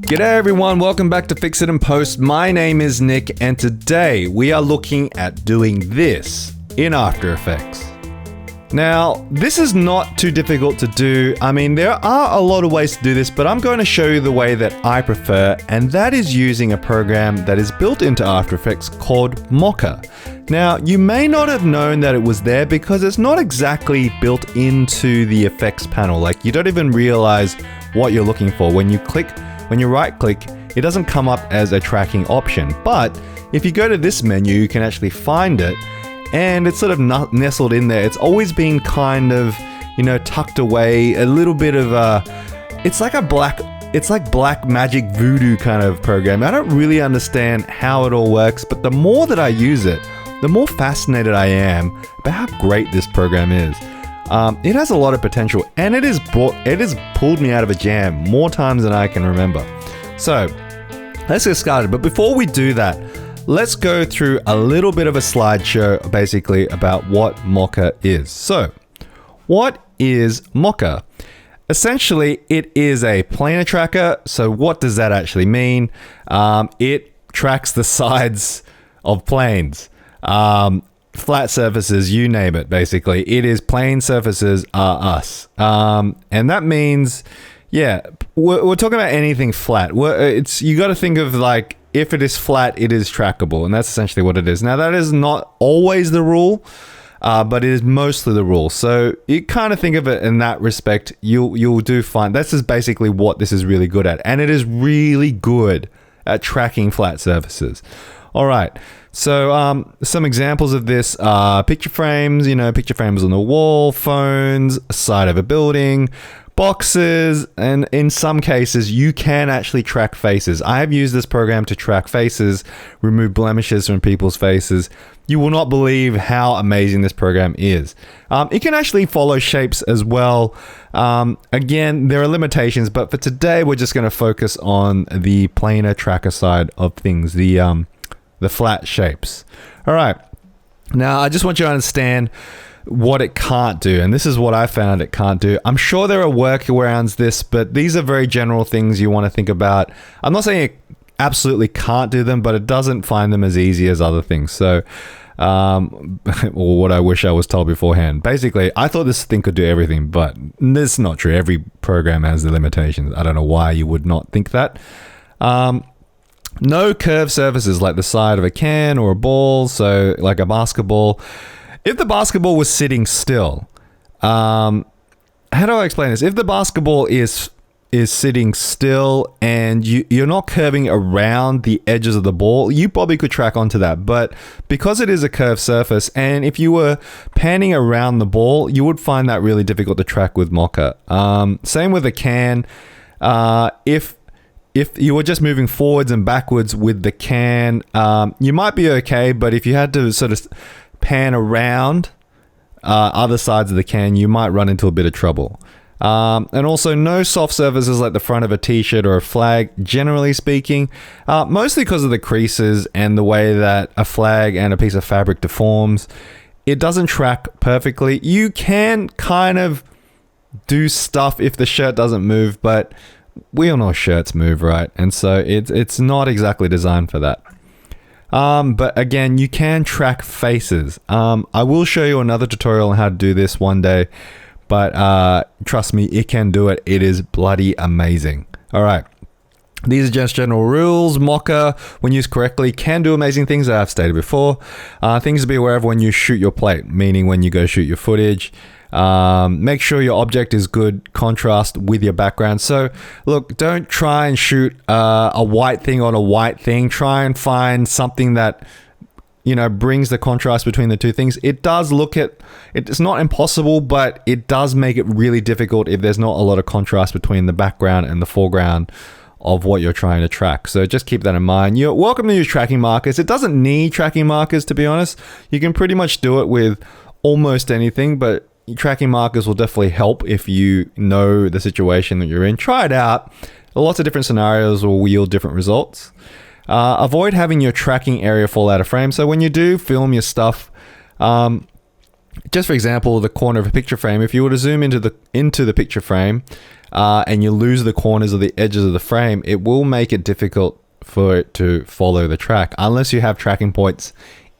G'day everyone, welcome back to Fix It and Post. My name is Nick and today we are looking at doing this in After Effects. Now, this is not too difficult to do. I mean, there are a lot of ways to do this, but I'm going to show you the way that I prefer, and that is using a program that is built into After Effects called Mocha. Now, you may not have known that it was there because it's not exactly built into the effects panel. Like, you don't even realize what you're looking for. When you right click, it doesn't come up as a tracking option. But if you go to this menu, you can actually find it and it's sort of nestled in there. It's always been kind of, tucked away, a little bit of it's like black magic voodoo kind of program. I don't really understand how it all works, but the more that I use it, the more fascinated I am about how great this program is. It has a lot of potential, and it has pulled me out of a jam more times than I can remember. So let's get started. But before we do that, let's go through a little bit of a slideshow basically about what Mocha is. So what is Mocha? Essentially, it is a planar tracker. So what does that actually mean? It tracks the sides of planes. Flat surfaces, you name it, basically. It is plane surfaces are us. And that means, we're talking about anything flat. You got to think of like, if it is flat, it is trackable. And that's essentially what it is. Now, that is not always the rule, but it is mostly the rule. So you kind of think of it in that respect, you'll do fine. This is basically what this is really good at. And it is really good at tracking flat surfaces. All right. So some examples of this are picture frames, picture frames on the wall, phones, side of a building, boxes, and in some cases, you can actually track faces. I have used this program to track faces, remove blemishes from people's faces. You will not believe how amazing this program is. It can actually follow shapes as well. Again, there are limitations, but for today, we're just going to focus on the planar tracker side of things, the flat shapes. All right. Now, I just want you to understand what it can't do. And this is what I found it can't do. I'm sure there are workarounds this, but these are very general things you want to think about. I'm not saying it absolutely can't do them, but it doesn't find them as easy as other things. So, or what I wish I was told beforehand. Basically, I thought this thing could do everything, but this is not true. Every program has the limitations. I don't know why you would not think that. No curved surfaces like the side of a can or a ball, so like a basketball. If the basketball was sitting still, how do I explain this? If the basketball is sitting still and you're not curving around the edges of the ball, you probably could track onto that. But because it is a curved surface, and if you were panning around the ball, you would find that really difficult to track with Mocha. Same with a can. If you were just moving forwards and backwards with the can, you might be okay. But if you had to sort of pan around other sides of the can, you might run into a bit of trouble. And also no soft surfaces like the front of a t-shirt or a flag, generally speaking, mostly because of the creases and the way that a flag and a piece of fabric deforms. It doesn't track perfectly. You can kind of do stuff if the shirt doesn't move, but we all know shirts move, right? And so it's not exactly designed for that. But again, you can track faces. I will show you another tutorial on how to do this one day, but trust me, it can do it. It is bloody amazing. All right. These are just general rules. Mocha, when used correctly, can do amazing things that I've stated before. Things to be aware of when you shoot your plate, meaning when you go shoot your footage. Make sure your object is good contrast with your background. So look, don't try and shoot a white thing on a white thing. Try and find something that brings the contrast between the two things. It's not impossible, but it does make it really difficult if there's not a lot of contrast between the background and the foreground of what you're trying to track. So just keep that in mind. You're welcome to use tracking markers. It doesn't need tracking markers, to be honest. You can pretty much do it with almost anything, but tracking markers will definitely help if you know the situation that you're in. Try it out. Lots of different scenarios will yield different results. Avoid having your tracking area fall out of frame. So when you do film your stuff, just for example, the corner of a picture frame, if you were to zoom into the picture frame, and you lose the corners or the edges of the frame, it will make it difficult for it to follow the track unless you have tracking points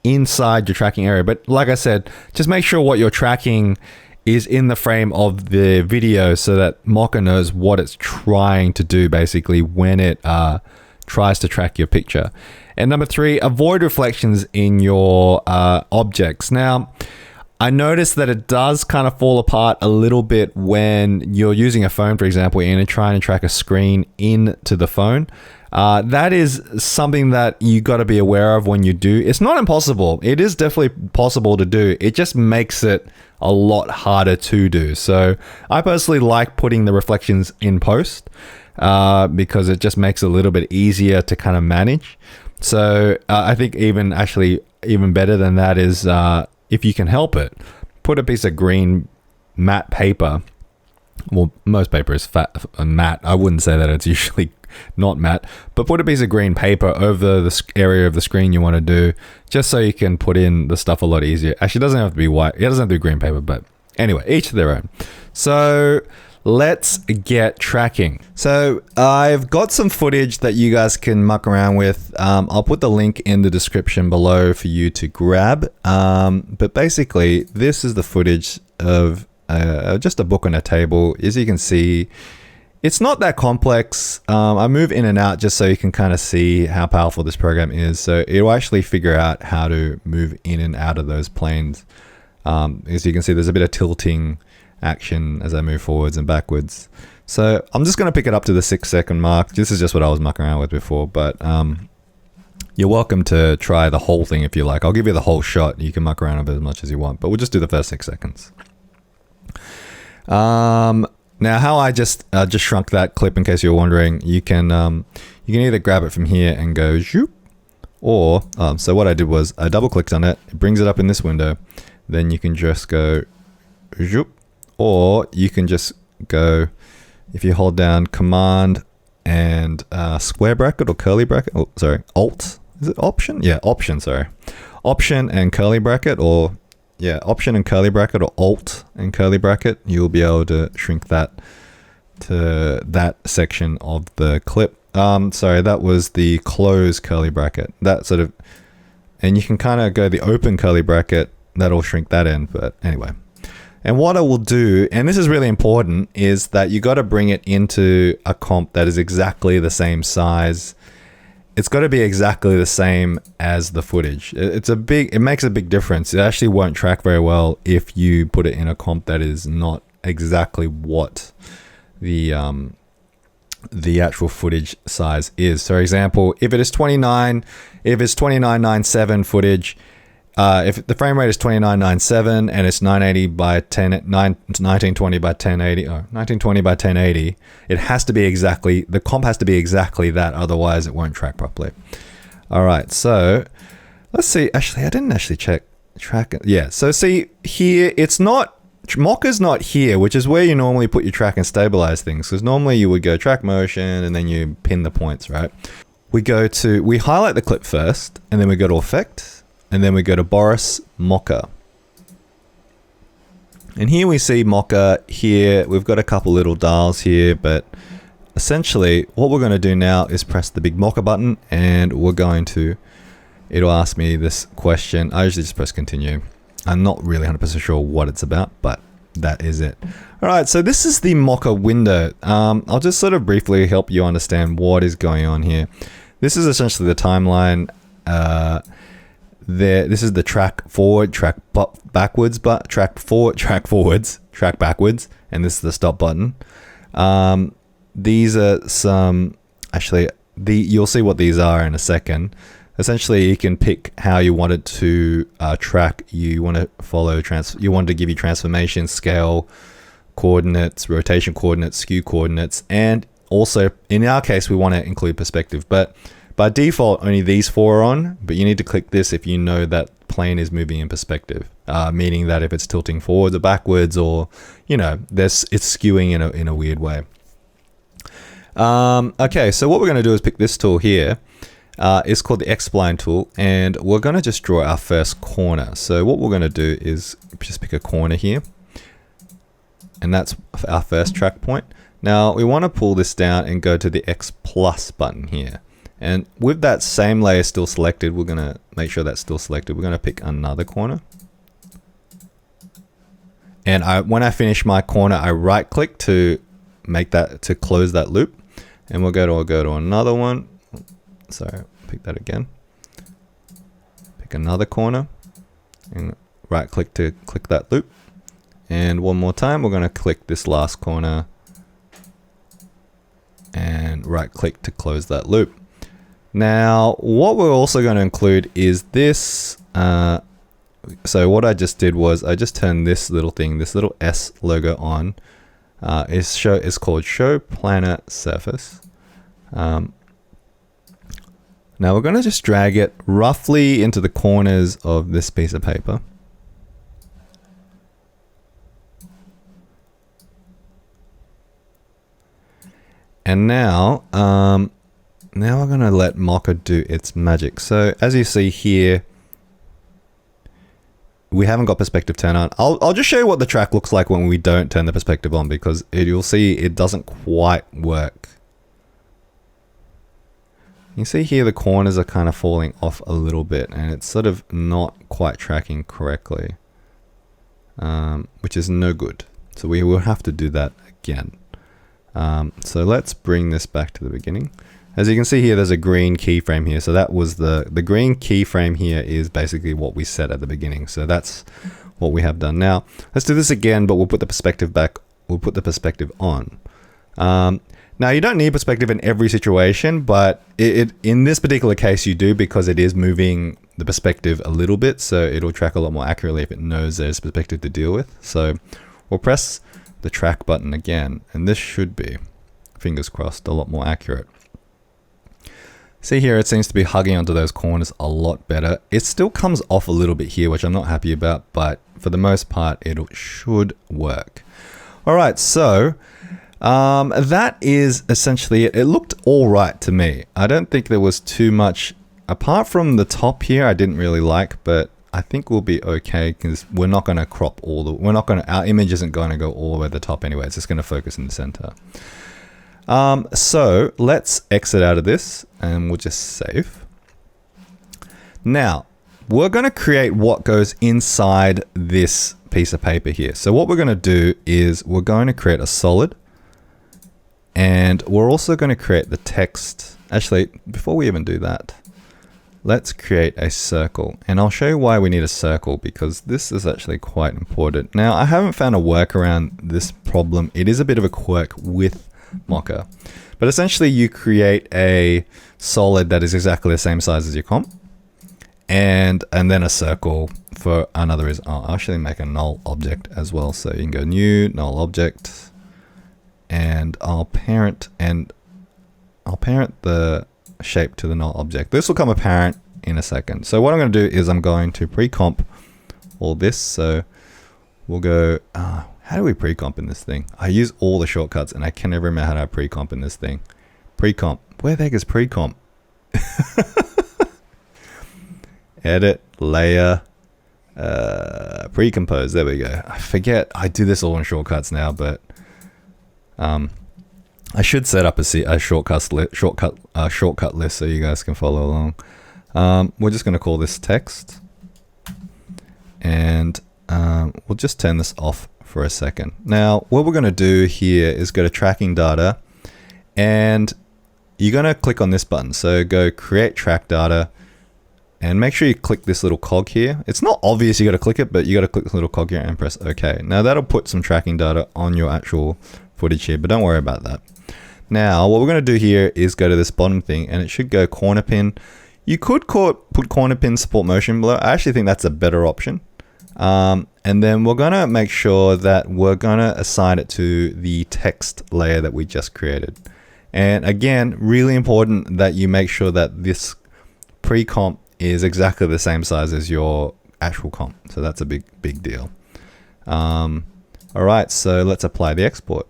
inside your tracking area. But like I said, just make sure what you're tracking is in the frame of the video so that Mocha knows what it's trying to do basically when it tries to track your picture. And number 3, avoid reflections in your objects. Now, I noticed that it does kind of fall apart a little bit when you're using a phone, for example, and you're trying to track a screen into the phone. That is something that you got to be aware of when you do. It's not impossible. It is definitely possible to do. It just makes it a lot harder to do. So I personally like putting the reflections in post because it just makes it a little bit easier to kind of manage. So I think even better than that is if you can help it, put a piece of green matte paper. Well, most paper is matte. I wouldn't say that it's usually not matte, but put a piece of green paper over the area of the screen you want to do, just so you can put in the stuff a lot easier. Actually, it doesn't have to be white. It doesn't have to be green paper, but anyway, each to their own. So let's get tracking. So I've got some footage that you guys can muck around with. I'll put the link in the description below for you to grab. But basically, this is the footage of just a book on a table. As you can see, it's not that complex. I move in and out just so you can kind of see how powerful this program is. So it'll actually figure out how to move in and out of those planes. As you can see, there's a bit of tilting action as I move forwards and backwards. So I'm just going to pick it up to the 6-second mark. This is just what I was mucking around with before, but you're welcome to try the whole thing if you like. I'll give you the whole shot. You can muck around with it as much as you want, but we'll just do the first 6 seconds. Now, how I just shrunk that clip, in case you're wondering, you can either grab it from here and go zoop, or so what I did was I double clicked on it. It brings it up in this window. Then you can just go zoop, or you can just go, if you hold down Command and square bracket or curly bracket. Oh, sorry, Alt. Is it Option? Yeah, Option. Sorry, Option and curly bracket, or yeah, Option and curly bracket, or Alt and curly bracket. You'll be able to shrink that to that section of the clip. Sorry, that was the close curly bracket. That sort of, and you can kind of go the open curly bracket. That'll shrink that in. But anyway, and what I will do, and this is really important, is that you got to bring it into a comp that is exactly the same size. It's got to be exactly the same as the footage. It makes a big difference. It actually won't track very well if you put it in a comp that is not exactly what the actual footage size is. So, for example, if it's 2997 footage, if the frame rate is 2997 and it's 980 by 1920 by 1080, or 1920 by 1080, it has to be exactly, the comp has to be exactly that, otherwise it won't track properly. All right, so let's see. Actually, I didn't actually track it. Yeah, so see here, it's not, Mocha's not here, which is where you normally put your track and stabilize things, because normally you would go track motion and then you pin the points, right? We highlight the clip first, and then we go to Effect, and then we go to Boris Mocha. And here we see Mocha here. We've got a couple little dials here, but essentially what we're going to do now is press the big Mocha button, and it'll ask me this question. I usually just press continue. I'm not really 100% sure what it's about, but that is it. All right, so this is the Mocha window. I'll just sort of briefly help you understand what is going on here. This is essentially the timeline. This is the track forward, track backwards, but track forward, track forwards, track backwards, and this is the stop button. These are some, actually, you'll see what these are in a second. Essentially, you can pick how you want it to track. You want to follow you want to give you transformation, scale, coordinates, rotation coordinates, skew coordinates, and also in our case, we want to include perspective, but by default, only these 4 are on, but you need to click this if you know that plane is moving in perspective, meaning that if it's tilting forwards or backwards, or, it's skewing in a weird way. Okay, so what we're going to do is pick this tool here. It's called the X-Spline tool, and we're going to just draw our first corner. So what we're going to do is just pick a corner here, and that's our first track point. Now we want to pull this down and go to the X plus button here. And with that same layer still selected, we're going to make sure that's still selected. We're going to pick another corner. And when I finish my corner, I right click to make that, to close that loop. And we'll go to another one. So pick that again. Pick another corner and right click to click that loop. And one more time, we're going to click this last corner and right click to close that loop. Now, what we're also going to include is this. So what I just did was I just turned this little thing, this little S logo on. It's called Show Planar Surface. Now we're going to just drag it roughly into the corners of this piece of paper. And now we're going to let Mocha do its magic. So as you see here, we haven't got perspective turned on. I'll just show you what the track looks like when we don't turn the perspective on, because you'll see it doesn't quite work. You see here the corners are kind of falling off a little bit and it's sort of not quite tracking correctly, which is no good. So we will have to do that again. So let's bring this back to the beginning. As you can see here, there's a green keyframe here. So that was the green keyframe here is basically what we set at the beginning. So that's what we have done. Now let's do this again, but we'll put the perspective back. We'll put the perspective on. Now you don't need perspective in every situation, but in this particular case you do, because it is moving the perspective a little bit. So it'll track a lot more accurately if it knows there's perspective to deal with. So we'll press the track button again, and this should be, fingers crossed, a lot more accurate. See here, it seems to be hugging onto those corners a lot better. It still comes off a little bit here, which I'm not happy about, but for the most part, it should work. All right, so that is essentially it. It looked all right to me. I don't think there was too much, apart from the top here, I didn't really like, but I think we'll be okay because we're not going to crop our image isn't going to go all the way to the top anyway. It's just going to focus in the center. So let's exit out of this and we'll just save. Now we're going to create what goes inside this piece of paper here. So what we're going to do is we're going to create a solid, and we're also going to create the text. Actually, before we even do that, let's create a circle, and I'll show you why we need a circle, because this is actually quite important. Now, I haven't found a workaround this problem. It is a bit of a quirk with Mocha, but essentially you create a solid that is exactly the same size as your comp, and then a circle for another is, I'll actually make a null object as well. So you can go new null object, and I'll parent the shape to the null object. This will come apparent in a second. So what I'm going to do is I'm going to pre-comp all this. So we'll go, how do we pre-comp in this thing? I use all the shortcuts and I can never remember how to pre-comp in this thing. Pre-comp, where the heck is pre-comp? Edit, layer, pre-compose, there we go. I forget, I do this all in shortcuts now, but I should set up a shortcut list so you guys can follow along. We're just going to call this text, and we'll just turn this off for a second. Now, what we're going to do here is go to tracking data, and you're going to click on this button. So go create track data, and make sure you click this little cog here. It's not obvious you got to click it, but you got to click this little cog here and press OK. Now that'll put some tracking data on your actual footage here, but don't worry about that. Now, what we're going to do here is go to this bottom thing, and it should go corner pin. You could put corner pin support motion below. I actually think that's a better option. And then we're going to make sure that we're going to assign it to the text layer that we just created. And again, really important that you make sure that this pre-comp is exactly the same size as your actual comp. So that's a big deal. All right, so let's apply the export.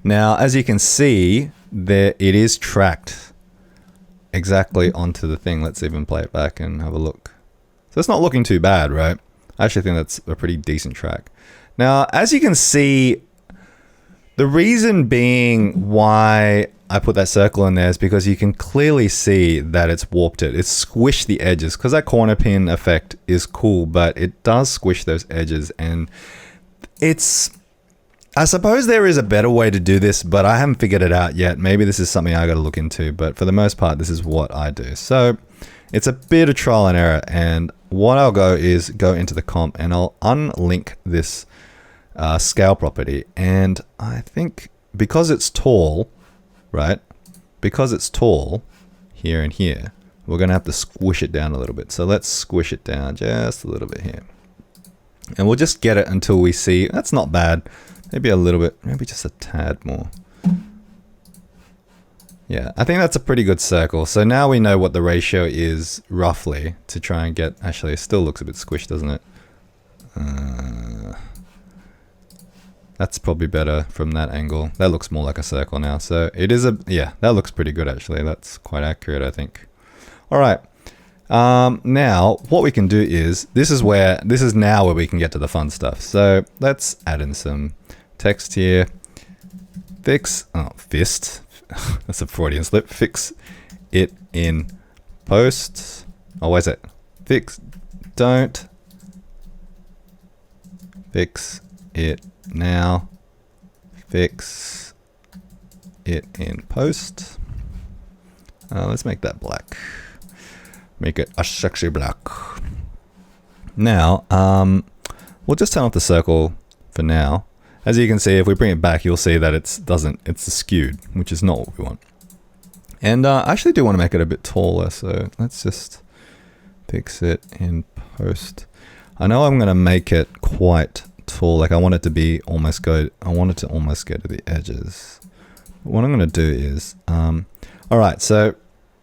Now, as you can see, it is tracked exactly onto the thing. Let's even play it back and have a look. So it's not looking too bad, right? I actually think that's a pretty decent track. Now, as you can see, The reason being why I put that circle in there is because you can clearly see that it's warped it. It's squished the edges, because that corner pin effect is cool, but it does squish those edges. And I suppose there is a better way to do this, but I haven't figured it out yet. Maybe this is something I got to look into, but for the most part, this is what I do. So it's a bit of trial and error. And what I'll go is go into the comp and I'll unlink this scale property. And I think because it's tall, right? Because it's tall here and here, we're going to have to squish it down a little bit. So let's squish it down just a little bit here. And we'll just get it until we see, that's not bad. Maybe a little bit, maybe just a tad more. Yeah, I think that's a pretty good circle. So now we know what the ratio is roughly to try and get, actually it still looks a bit squished, doesn't it? That's probably better from that angle. That looks more like a circle now. So it is yeah, that looks pretty good actually. That's quite accurate, I think. All right. Now what we can do is, this is now where we can get to the fun stuff. So let's add in some text here. Fist. That's a Freudian slip. Fix it in post. Oh, where's it? Don't fix it now. Fix it in post. Let's make that black. Make it a sexy black. Now, we'll just turn off the circle for now. As you can see, if we bring it back, you'll see that it's skewed, which is not what we want. And I actually do want to make it a bit taller, so let's just fix it in post. I know I'm going to make it quite tall, like I want it to almost go to the edges. But what I'm going to do is, alright, so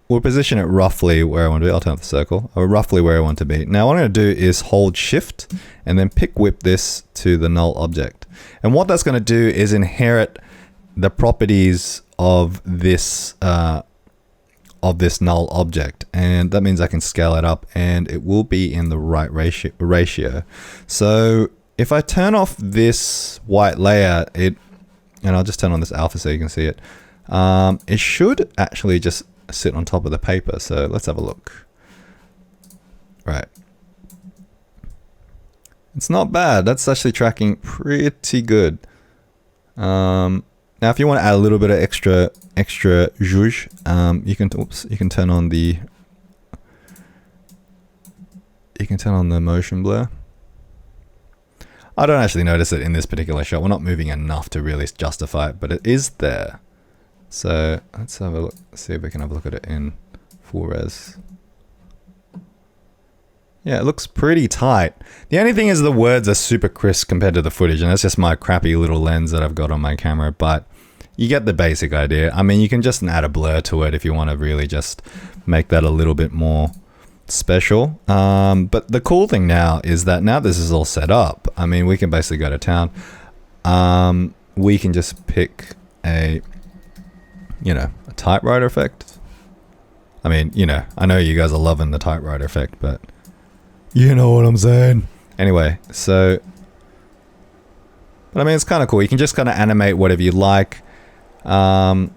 we'll position it roughly where I want to be. I'll turn off the circle, or roughly where I want to be. Now what I'm going to do is hold shift and then pick whip this to the null object. And what that's going to do is inherit the properties of this null object. And that means I can scale it up and it will be in the right ratio. So if I turn off this white layer, and I'll just turn on this alpha so you can see it, it should actually just sit on top of the paper. So let's have a look. Right. It's not bad. That's actually tracking pretty good. Now if you want to add a little bit of extra zhuzh, you can turn on the motion blur. I don't actually notice it in this particular shot. We're not moving enough to really justify it, but it is there. So let's have a look, see if we can have a look at it in full res. Yeah, it looks pretty tight. The only thing is the words are super crisp compared to the footage, and that's just my crappy little lens that I've got on my camera, but you get the basic idea. I mean, you can just add a blur to it if you want to really just make that a little bit more special. But the cool thing now is that now this is all set up, I mean, we can basically go to town. We can just pick a typewriter effect. I mean, I know you guys are loving the typewriter effect, but you know what I'm saying. Anyway, so, but I mean, it's kind of cool. You can just kind of animate whatever you like. And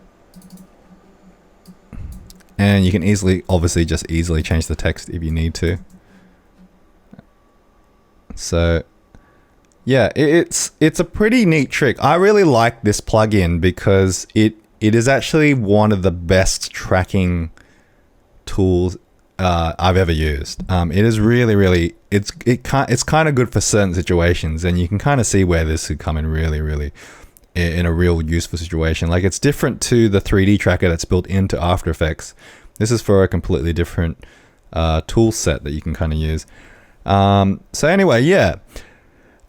you can obviously just easily change the text if you need to. So yeah, it's a pretty neat trick. I really like this plugin because it is actually one of the best tracking tools I've ever used. It is really it's kind of good for certain situations, and you can kind of see where this could come in really in a real useful situation. Like, it's different to the 3D tracker that's built into After Effects. This is for a completely different tool set that you can kind of use. So anyway, yeah,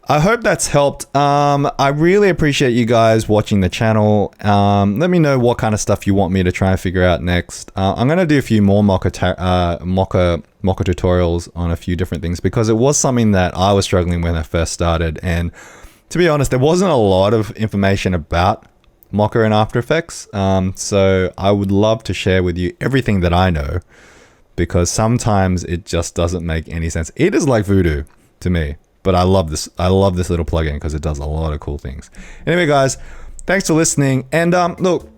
I hope that's helped. I really appreciate you guys watching the channel. Let me know what kind of stuff you want me to try and figure out next. I'm going to do a few more Mocha tutorials on a few different things, because it was something that I was struggling with when I first started. And to be honest, there wasn't a lot of information about Mocha and After Effects. So I would love to share with you everything that I know, because sometimes it just doesn't make any sense. It is like voodoo to me. But I love this little plugin because it does a lot of cool things. Anyway, guys, thanks for listening. And look,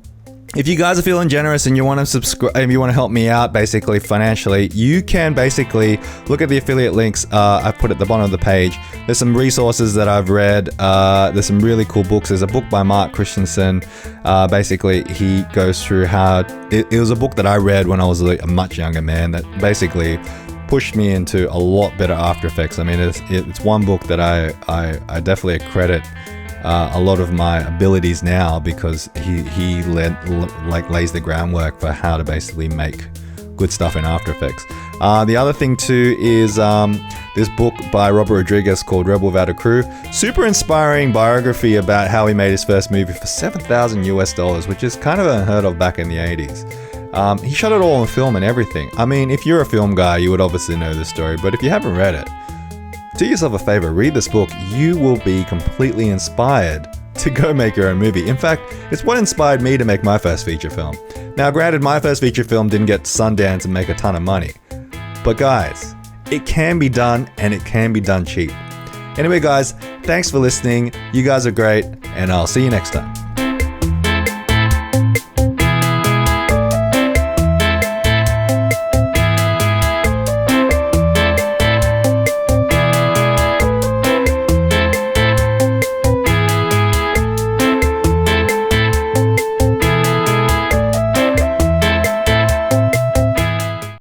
if you guys are feeling generous and you want to subscribe, if you want to help me out basically financially, you can basically look at the affiliate links I've put at the bottom of the page. There's some resources that I've read. There's some really cool books. There's a book by Mark Christiansen. Basically, he goes through how it was a book that I read when I was a much younger man that basically pushed me into a lot better After Effects. I mean, it's one book that I definitely accredit a lot of my abilities now, because he lays the groundwork for how to basically make good stuff in After Effects. The other thing too is this book by Robert Rodriguez called Rebel Without a Crew. Super inspiring biography about how he made his first movie for $7,000 US, which is kind of unheard of back in the 80s. He shot it all on film and everything. I mean, if you're a film guy, you would obviously know this story, but if you haven't read it, do yourself a favor, read this book. You will be completely inspired to go make your own movie. In fact, it's what inspired me to make my first feature film. Now, granted, my first feature film didn't get Sundance and make a ton of money. But guys, it can be done, and it can be done cheap. Anyway, guys, thanks for listening. You guys are great, and I'll see you next time.